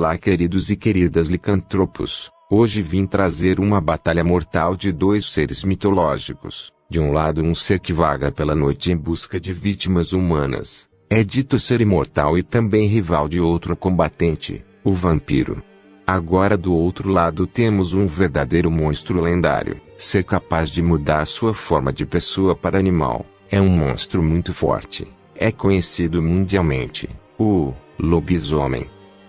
Olá, queridos e queridas licantropos. Hoje vim trazer uma batalha mortal de dois seres mitológicos. De um lado, um ser que vaga pela noite em busca de vítimas humanas. É dito ser imortal e também rival de outro combatente, o vampiro. Agora do outro lado temos um verdadeiro monstro lendário, ser capaz de mudar sua forma de pessoa para animal. É um monstro muito forte. É conhecido mundialmente, o lobisomem.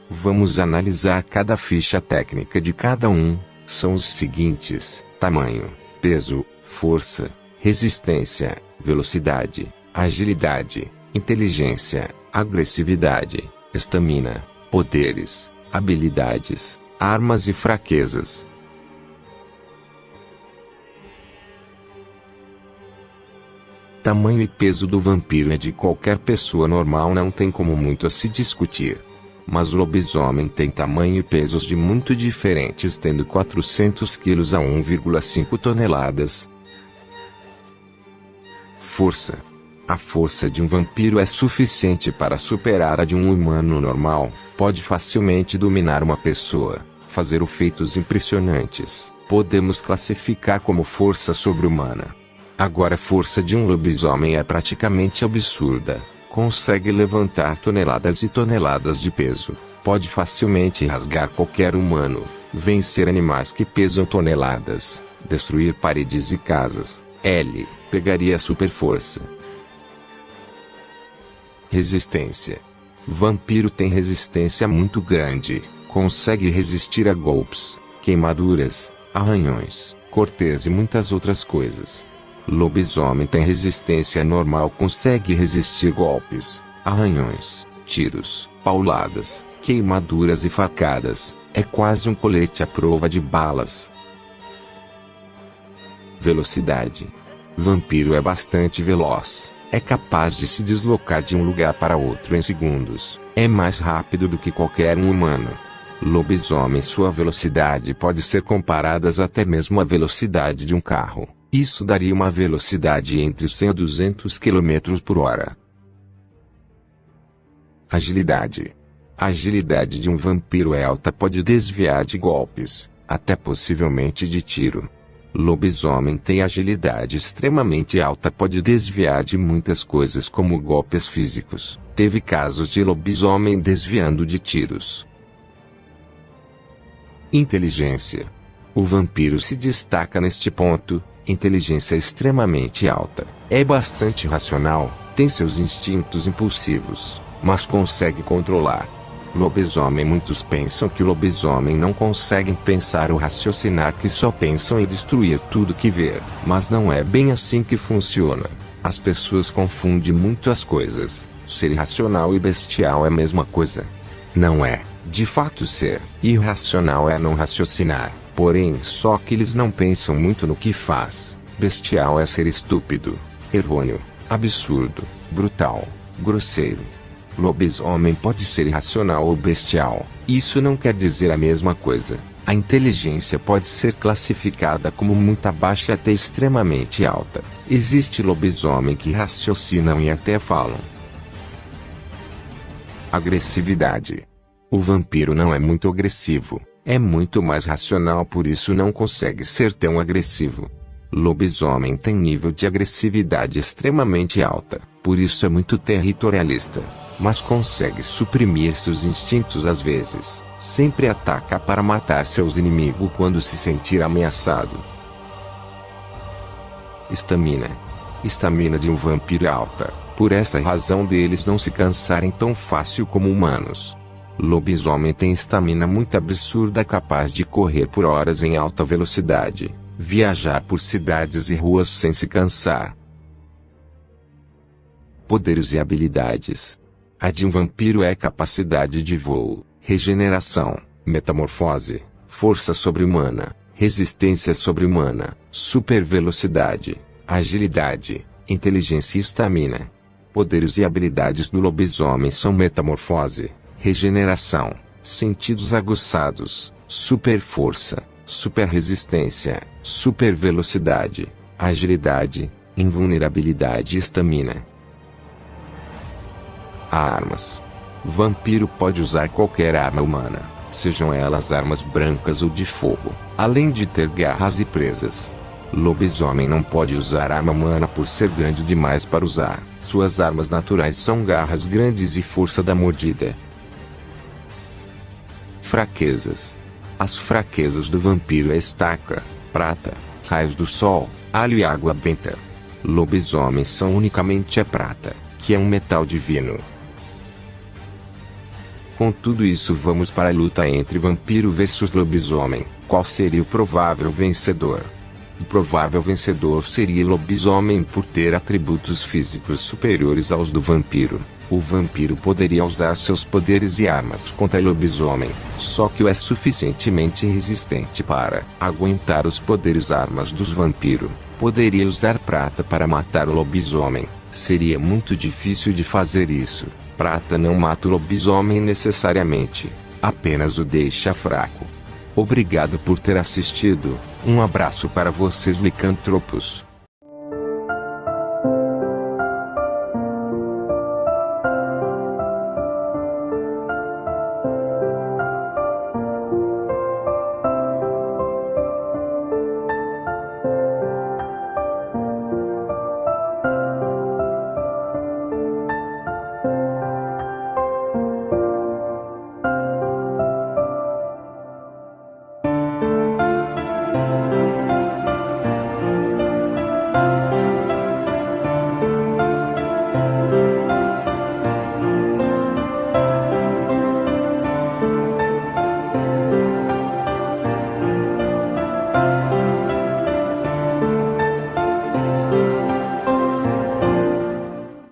Vamos analisar cada ficha técnica de cada um. São os seguintes: tamanho, peso, força, resistência, velocidade, agilidade, inteligência, agressividade, estamina, poderes, habilidades, armas e fraquezas. Tamanho e peso do vampiro é de qualquer pessoa normal, não tem como muito a se discutir. Mas o lobisomem tem tamanho e pesos de muito diferentes, tendo 400 kg a 1,5 toneladas. Força. A força de um vampiro é suficiente para superar a de um humano normal. Pode facilmente dominar uma pessoa, fazer feitos impressionantes. Podemos classificar como força sobre-humana. Agora a força de um lobisomem é praticamente absurda. Consegue levantar toneladas e toneladas de peso. Pode facilmente rasgar qualquer humano, vencer animais que pesam toneladas, destruir paredes e casas. Ele pegaria super força. Resistência. Vampiro tem resistência muito grande. Consegue resistir a golpes, queimaduras, arranhões, cortes e muitas outras coisas. Lobisomem tem resistência normal, consegue resistir golpes, arranhões, tiros, pauladas, queimaduras e facadas. É quase um colete à prova de balas. Velocidade. Vampiro é bastante veloz. É capaz de se deslocar de um lugar para outro em segundos. É mais rápido do que qualquer um humano. Lobisomem, sua velocidade pode ser comparada até mesmo à velocidade de um carro. Isso daria uma velocidade entre 100 a 200 km por hora. Agilidade. A agilidade de um vampiro é alta, pode desviar de golpes, até possivelmente de tiro. Lobisomem tem agilidade extremamente alta, pode desviar de muitas coisas como golpes físicos. Teve casos de lobisomem desviando de tiros. Inteligência. O vampiro se destaca neste ponto. Inteligência extremamente alta. É bastante racional, tem seus instintos impulsivos, mas consegue controlar. Lobisomem. Muitos pensam que o lobisomem não conseguem pensar ou raciocinar, que só pensam em destruir tudo que vê. Mas não é bem assim que funciona. As pessoas confundem muito as coisas. Ser irracional e bestial é a mesma coisa. Não é. De fato, ser irracional é não raciocinar. Porém, só que eles não pensam muito no que faz. Bestial é ser estúpido, errôneo, absurdo, brutal, grosseiro. Lobisomem pode ser irracional ou bestial. Isso não quer dizer a mesma coisa. A inteligência pode ser classificada como muito baixa até extremamente alta. Existe lobisomem que raciocinam e até falam. Agressividade. O vampiro não é muito agressivo. É muito mais racional, por isso não consegue ser tão agressivo. Lobisomem tem nível de agressividade extremamente alta, por isso é muito territorialista, mas consegue suprimir seus instintos às vezes. Sempre ataca para matar seus inimigos quando se sentir ameaçado. Estamina. Estamina de um vampiro é alta, por essa razão deles não se cansarem tão fácil como humanos. Lobisomem tem estamina muito absurda, capaz de correr por horas em alta velocidade, viajar por cidades e ruas sem se cansar. Poderes e habilidades. A de um vampiro é capacidade de voo, regeneração, metamorfose, força sobre-humana, resistência sobre-humana, super velocidade, agilidade, inteligência e estamina. Poderes e habilidades do lobisomem são metamorfose, regeneração, sentidos aguçados, super força, super resistência, super velocidade, agilidade, invulnerabilidade e estamina. Armas. Vampiro pode usar qualquer arma humana, sejam elas armas brancas ou de fogo, além de ter garras e presas. Lobisomem não pode usar arma humana por ser grande demais para usar. Suas armas naturais são garras grandes e força da mordida. Fraquezas. As fraquezas do vampiro é estaca, prata, raios do sol, alho e água benta. Lobisomens são unicamente a prata, que é um metal divino. Com tudo isso, vamos para a luta entre vampiro versus lobisomem. Qual seria o provável vencedor? O provável vencedor seria lobisomem por ter atributos físicos superiores aos do vampiro. O vampiro poderia usar seus poderes e armas contra lobisomem, só que o é suficientemente resistente para aguentar os poderes e armas dos vampiros. Poderia usar prata para matar o lobisomem. Seria muito difícil de fazer isso. Prata não mata o lobisomem necessariamente, apenas o deixa fraco. Obrigado por ter assistido. Um abraço para vocês, licantropos.